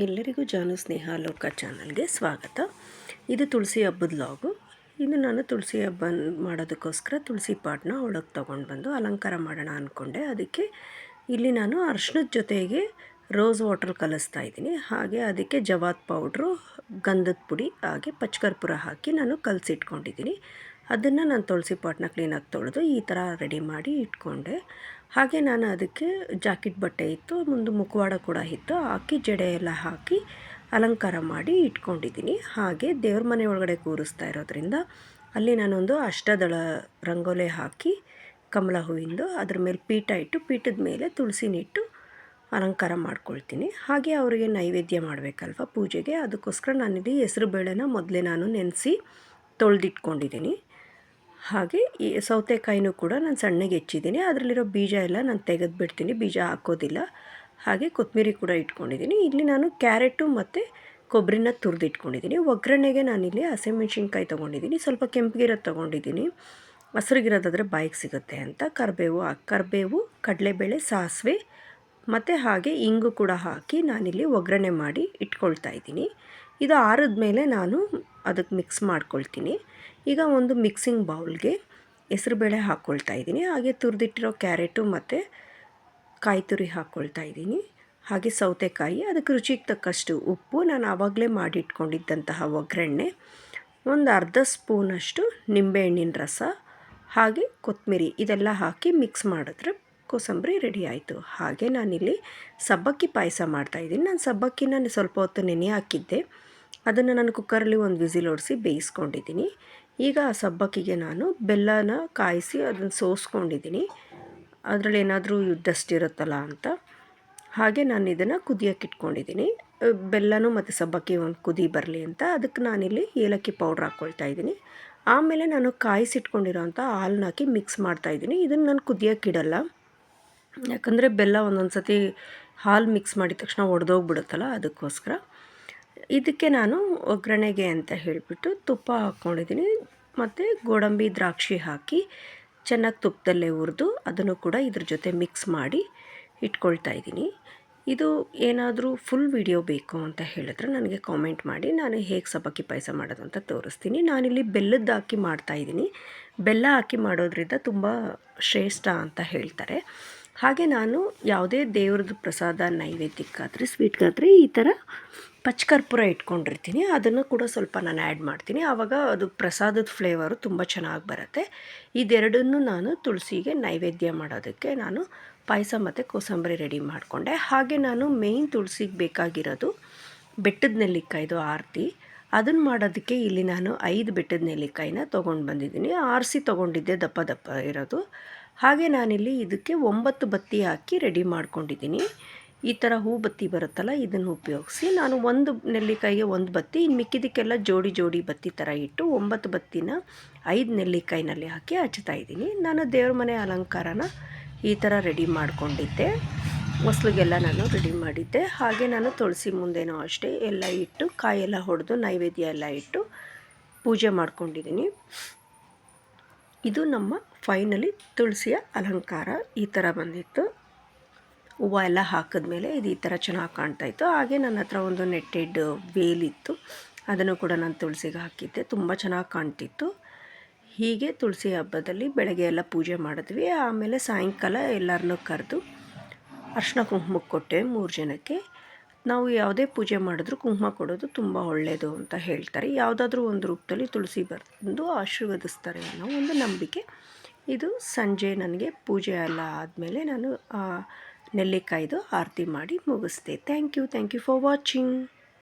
ಎಲ್ಲರಿಗೂ ಜಾನು ಸ್ನೇಹ ಲೋಕ ಚಾನಲ್ಗೆ ಸ್ವಾಗತ. ಇದು ತುಳಸಿ ಹಬ್ಬದ ಲಾಗು. ಇದು ನಾನು ತುಳಸಿ ಹಬ್ಬ ಮಾಡೋದಕ್ಕೋಸ್ಕರ ತುಳಸಿ ಪಾಟ್ನ ಒಳಗೆ ತೊಗೊಂಡು ಬಂದು ಅಲಂಕಾರ ಮಾಡೋಣ ಅಂದ್ಕೊಂಡೆ. ಅದಕ್ಕೆ ಇಲ್ಲಿ ನಾನು ಅರ್ಶಿಣದ ಜೊತೆಗೆ ರೋಸ್ ವಾಟರ್ ಕಲಿಸ್ತಾ ಇದ್ದೀನಿ. ಹಾಗೆ ಅದಕ್ಕೆ ಜವಾತ್ ಪೌಡ್ರು, ಗಂಧದ ಪುಡಿ, ಹಾಗೆ ಪಚ್ಚಕರ್ಪೂರ ಹಾಕಿ ನಾನು ಕಲಸಿಟ್ಕೊಂಡಿದ್ದೀನಿ. ಅದನ್ನು ನಾನು ತುಳಸಿ ಪಾಟ್ನ ಕ್ಲೀನಾಗಿ ತೊಳೆದು ಈ ಥರ ರೆಡಿ ಮಾಡಿ ಇಟ್ಕೊಂಡೆ. ಹಾಗೆ ನಾನು ಅದಕ್ಕೆ ಜಾಕೆಟ್ ಬಟ್ಟೆ ಇತ್ತು, ಮುಂದೆ ಮುಖವಾಡ ಕೂಡ ಇತ್ತು, ಹಾಕಿ ಜಡೆ ಎಲ್ಲ ಹಾಕಿ ಅಲಂಕಾರ ಮಾಡಿ ಇಟ್ಕೊಂಡಿದ್ದೀನಿ. ಹಾಗೆ ದೇವ್ರ ಮನೆ ಒಳಗಡೆ ಕೂರಿಸ್ತಾ ಇರೋದ್ರಿಂದ ಅಲ್ಲಿ ನಾನೊಂದು ಅಷ್ಟದಳ ರಂಗೋಲೆ ಹಾಕಿ ಕಮಲ ಹೂವಿಂದು ಅದ್ರ ಮೇಲೆ ಪೀಠ ಇಟ್ಟು, ಪೀಠದ ಮೇಲೆ ತುಳಸಿನಿಟ್ಟು ಅಲಂಕಾರ ಮಾಡ್ಕೊಳ್ತೀನಿ. ಹಾಗೆ ಅವರಿಗೆ ನೈವೇದ್ಯ ಮಾಡಬೇಕಲ್ವ ಪೂಜೆಗೆ, ಅದಕ್ಕೋಸ್ಕರ ನಾನಿಲ್ಲಿ ಹೆಸರುಬೇಳೆನ ಮೊದಲೇ ನಾನು ನೆನೆಸಿ ತೊಳೆದಿಟ್ಕೊಂಡಿದ್ದೀನಿ. ಹಾಗೆ ಈ ಸೌತೆಕಾಯಿನೂ ಕೂಡ ನಾನು ಸಣ್ಣಗೆ ಹೆಚ್ಚಿದ್ದೀನಿ, ಅದರಲ್ಲಿರೋ ಬೀಜ ಎಲ್ಲ ನಾನು ತೆಗೆದುಬಿಡ್ತೀನಿ, ಬೀಜ ಹಾಕೋದಿಲ್ಲ. ಹಾಗೆ ಕೊತ್ತಂಬರಿ ಕೂಡ ಇಟ್ಕೊಂಡಿದ್ದೀನಿ. ಇಲ್ಲಿ ನಾನು ಕ್ಯಾರೆಟು ಮತ್ತು ಕೊಬ್ಬರಿನ ತುರಿದಿಟ್ಕೊಂಡಿದ್ದೀನಿ. ಒಗ್ಗರಣೆಗೆ ನಾನಿಲ್ಲಿ ಹಸಿಮೆಣ್ಸಿನ್ಕಾಯಿ ತೊಗೊಂಡಿದ್ದೀನಿ, ಸ್ವಲ್ಪ ಕೆಂಪಗಿರೋದು ತೊಗೊಂಡಿದ್ದೀನಿ, ಹಸ್ರಿಗಿರೋದಾದರೆ ಬಾಯಿಗೆ ಸಿಗುತ್ತೆ ಅಂತ. ಕರಿಬೇವು, ಕಡಲೆಬೇಳೆ, ಸಾಸಿವೆ ಮತ್ತು ಹಾಗೆ ಇಂಗು ಕೂಡ ಹಾಕಿ ನಾನಿಲ್ಲಿ ಒಗ್ಗರಣೆ ಮಾಡಿ ಇಟ್ಕೊಳ್ತಾ ಇದ್ದೀನಿ. ಇದು ಆರಿದ ಮೇಲೆ ನಾನು ಅದಕ್ಕೆ ಮಿಕ್ಸ್ ಮಾಡ್ಕೊಳ್ತೀನಿ. ಈಗ ಒಂದು ಮಿಕ್ಸಿಂಗ್ ಬೌಲ್ಗೆ ಹೆಸರುಬೇಳೆ ಹಾಕ್ಕೊಳ್ತಾ ಇದ್ದೀನಿ, ಹಾಗೆ ತುರಿದಿಟ್ಟಿರೋ ಕ್ಯಾರೆಟು ಮತ್ತು ಕಾಯಿ ತುರಿ ಹಾಕ್ಕೊಳ್ತಾ ಇದ್ದೀನಿ, ಹಾಗೆ ಸೌತೆಕಾಯಿ, ಅದಕ್ಕೆ ರುಚಿಗೆ ತಕ್ಕಷ್ಟು ಉಪ್ಪು, ನಾನು ಆವಾಗಲೇ ಮಾಡಿಟ್ಕೊಂಡಿದ್ದಂತಹ ಒಗ್ಗರಣೆ, ಒಂದು ಅರ್ಧ ಸ್ಪೂನಷ್ಟು ನಿಂಬೆಹಣ್ಣಿನ ರಸ, ಹಾಗೆ ಕೊತ್ತಂಬರಿ, ಇದೆಲ್ಲ ಹಾಕಿ ಮಿಕ್ಸ್ ಮಾಡಿದ್ರೆ ಕೋಸಂಬರಿ ರೆಡಿ ಆಯಿತು. ಹಾಗೆ ನಾನಿಲ್ಲಿ ಸಬ್ಬಕ್ಕಿ ಪಾಯಸ ಮಾಡ್ತಾಯಿದ್ದೀನಿ. ನಾನು ಸಬ್ಬಕ್ಕಿನ ಸ್ವಲ್ಪ ಹೊತ್ತು ನೆನೆ ಹಾಕಿದ್ದೆ, ಅದನ್ನು ನಾನು ಕುಕ್ಕರಲ್ಲಿ ಒಂದು ವಿಸಿಲ್ ಹೊಡಿಸಿ ಬೇಯಿಸ್ಕೊಂಡಿದ್ದೀನಿ. ಈಗ ಆ ಸಬ್ಬಕ್ಕಿಗೆ ನಾನು ಬೆಲ್ಲನ ಕಾಯಿಸಿ ಅದನ್ನು ಸೋಸ್ಕೊಂಡಿದ್ದೀನಿ, ಅದರಲ್ಲಿ ಏನಾದರೂ ಡಸ್ಟ್ ಇರುತ್ತಲ್ಲ ಅಂತ. ಹಾಗೆ ನಾನು ಇದನ್ನು ಕುದಿಯೋಕೆ ಇಟ್ಕೊಂಡಿದ್ದೀನಿ. ಬೆಲ್ಲನೂ ಮತ್ತು ಸಬ್ಬಕ್ಕಿ ಒಂದು ಕುದಿ ಬರಲಿ ಅಂತ. ಅದಕ್ಕೆ ನಾನಿಲ್ಲಿ ಏಲಕ್ಕಿ ಪೌಡ್ರ್ ಹಾಕ್ಕೊಳ್ತಾ ಇದ್ದೀನಿ. ಆಮೇಲೆ ನಾನು ಕಾಯಿಸಿಟ್ಕೊಂಡಿರೋಂಥ ಹಾಲನ್ನ ಹಾಕಿ ಮಿಕ್ಸ್ ಮಾಡ್ತಾಯಿದ್ದೀನಿ. ಇದನ್ನು ನಾನು ಕುದಿಯೋಕೆ ಇಡಲ್ಲ, ಯಾಕಂದರೆ ಬೆಲ್ಲ ಒಂದೊಂದು ಸತಿ ಹಾಲು ಮಿಕ್ಸ್ ಮಾಡಿದ ತಕ್ಷಣ ಒಡೆದೋಗ್ಬಿಡುತ್ತಲ್ಲ, ಅದಕ್ಕೋಸ್ಕರ. ಇದಕ್ಕೆ ನಾನು ಒಗ್ಗರಣೆಗೆ ಅಂತ ಹೇಳಿಬಿಟ್ಟು ತುಪ್ಪ ಹಾಕ್ಕೊಂಡಿದ್ದೀನಿ, ಮತ್ತು ಗೋಡಂಬಿ ದ್ರಾಕ್ಷಿ ಹಾಕಿ ಚೆನ್ನಾಗಿ ತುಪ್ಪದಲ್ಲೇ ಹುರಿದು ಅದನ್ನು ಕೂಡ ಇದ್ರ ಜೊತೆ ಮಿಕ್ಸ್ ಮಾಡಿ ಇಟ್ಕೊಳ್ತಾ ಇದ್ದೀನಿ. ಇದು ಏನಾದರೂ ಫುಲ್ ವಿಡಿಯೋ ಬೇಕು ಅಂತ ಹೇಳಿದ್ರೆ ನನಗೆ ಕಾಮೆಂಟ್ ಮಾಡಿ, ನಾನು ಹೇಗೆ ಸಬ್ಬಕ್ಕಿ ಪಾಯಸ ಮಾಡೋದು ಅಂತ ತೋರಿಸ್ತೀನಿ. ನಾನಿಲ್ಲಿ ಬೆಲ್ಲದ್ದು ಹಾಕಿ ಮಾಡ್ತಾಯಿದ್ದೀನಿ. ಬೆಲ್ಲ ಹಾಕಿ ಮಾಡೋದ್ರಿಂದ ತುಂಬ ಶ್ರೇಷ್ಠ ಅಂತ ಹೇಳ್ತಾರೆ. ಹಾಗೆ ನಾನು ಯಾವುದೇ ದೇವ್ರದ್ದು ಪ್ರಸಾದ ನೈವೇದ್ಯಕ್ಕಾದರೆ, ಸ್ವೀಟ್ಗಾದರೆ ಈ ಥರ ಪಚ್ಚಕರ್ಪೂರ ಇಟ್ಕೊಂಡಿರ್ತೀನಿ, ಅದನ್ನು ಕೂಡ ಸ್ವಲ್ಪ ನಾನು ಆ್ಯಡ್ ಮಾಡ್ತೀನಿ. ಆವಾಗ ಅದು ಪ್ರಸಾದದ ಫ್ಲೇವರು ತುಂಬ ಚೆನ್ನಾಗಿ ಬರುತ್ತೆ. ಇದೆರಡನ್ನೂ ನಾನು ತುಳಸಿಗೆ ನೈವೇದ್ಯ ಮಾಡೋದಕ್ಕೆ ನಾನು ಪಾಯಸ ಮತ್ತು ಕೋಸಂಬರಿ ರೆಡಿ ಮಾಡಿಕೊಂಡೆ. ಹಾಗೆ ನಾನು ಮೇಯ್ನ್ ತುಳಸಿಗೆ ಬೇಕಾಗಿರೋದು ಬೆಟ್ಟದ ನೆಲ್ಲಿಕಾಯ್ದು ಆರತಿ. ಅದನ್ನು ಮಾಡೋದಕ್ಕೆ ಇಲ್ಲಿ ನಾನು 5 ಬೆಟ್ಟದ ನೆಲ್ಲಿಕಾಯಿನ ತೊಗೊಂಡು ಬಂದಿದ್ದೀನಿ. ಆರಿಸಿ ತೊಗೊಂಡಿದ್ದೆ, ದಪ್ಪ ದಪ್ಪ ಇರೋದು. ಹಾಗೆ ನಾನಿಲ್ಲಿ ಇದಕ್ಕೆ 9 ಬತ್ತಿ ಹಾಕಿ ರೆಡಿ ಮಾಡ್ಕೊಂಡಿದ್ದೀನಿ. ಈ ಥರ ಹೂ ಬತ್ತಿ ಬರುತ್ತಲ್ಲ, ಇದನ್ನು ಉಪಯೋಗಿಸಿ ನಾನು ಒಂದು ನೆಲ್ಲಿಕಾಯಿಗೆ 1 ಬತ್ತಿ, ಇನ್ನು ಮಿಕ್ಕಿದ್ದಕ್ಕೆಲ್ಲ ಜೋಡಿ ಜೋಡಿ ಬತ್ತಿ ಥರ ಇಟ್ಟು 9 ಬತ್ತಿನ 5 ನೆಲ್ಲಿಕಾಯಿನಲ್ಲಿ ಹಾಕಿ ಹಚ್ತಾ ಇದ್ದೀನಿ. ನಾನು ದೇವ್ರ ಮನೆ ಅಲಂಕಾರನ ಈ ಥರ ರೆಡಿ ಮಾಡಿಕೊಂಡಿದ್ದೆ, ಹೊಸ್ಲಿಗೆಲ್ಲ ನಾನು ರೆಡಿ ಮಾಡಿದ್ದೆ. ಹಾಗೆ ನಾನು ತುಳಸಿ ಮುಂದೆನೂ ಅಷ್ಟೇ ಎಲ್ಲ ಇಟ್ಟು, ಕಾಯೆಲ್ಲ ಹೊಡೆದು ನೈವೇದ್ಯ ಎಲ್ಲ ಇಟ್ಟು ಪೂಜೆ ಮಾಡ್ಕೊಂಡಿದ್ದೀನಿ. ಇದು ನಮ್ಮ ಫೈನಲಿ ತುಳಸಿಯ ಅಲಂಕಾರ ಈ ಥರ ಬಂದಿತ್ತು. ಹೂವು ಎಲ್ಲ ಹಾಕಿದ್ಮೇಲೆ ಇದು ಈ ಥರ ಚೆನ್ನಾಗಿ ಕಾಣ್ತಾಯಿತ್ತು. ಹಾಗೆ ನನ್ನ ಹತ್ರ ಒಂದು ನೆಟ್ಟೆಡ್ ವೇಲಿತ್ತು, ಅದನ್ನು ಕೂಡ ನಾನು ತುಳಸಿಗೆ ಹಾಕಿದ್ದೆ, ತುಂಬ ಚೆನ್ನಾಗಿ ಕಾಣ್ತಿತ್ತು. ಹೀಗೆ ತುಳಸಿ ಹಬ್ಬದಲ್ಲಿ ಬೆಳಗ್ಗೆ ಎಲ್ಲ ಪೂಜೆ ಮಾಡಿದ್ವಿ. ಆಮೇಲೆ ಸಾಯಂಕಾಲ ಎಲ್ಲರನ್ನೂ ಕರೆದು ಅರ್ಶಿನ ಕುಂಕುಮಕ್ಕೆ ಕೊಟ್ಟೆ 3 ಜನಕ್ಕೆ. ನಾವು ಯಾವುದೇ ಪೂಜೆ ಮಾಡಿದ್ರೂ ಕುಂಕುಮ ಕೊಡೋದು ತುಂಬ ಒಳ್ಳೆಯದು ಅಂತ ಹೇಳ್ತಾರೆ. ಯಾವುದಾದ್ರೂ ಒಂದು ರೂಪದಲ್ಲಿ ತುಳಸಿ ಬಂದು ಆಶೀರ್ವದಿಸ್ತಾರೆ ಅನ್ನೋ ಒಂದು ನಂಬಿಕೆ. ಇದು ಸಂಜೆ ನನಗೆ ಪೂಜೆ ಎಲ್ಲ ಆದಮೇಲೆ ನಾನು ನೆಲ್ಲಿಕಾಯ್ದು ಆರತಿ ಮಾಡಿ ಮುಗಿಸ್ದೆ. Thank you for watching.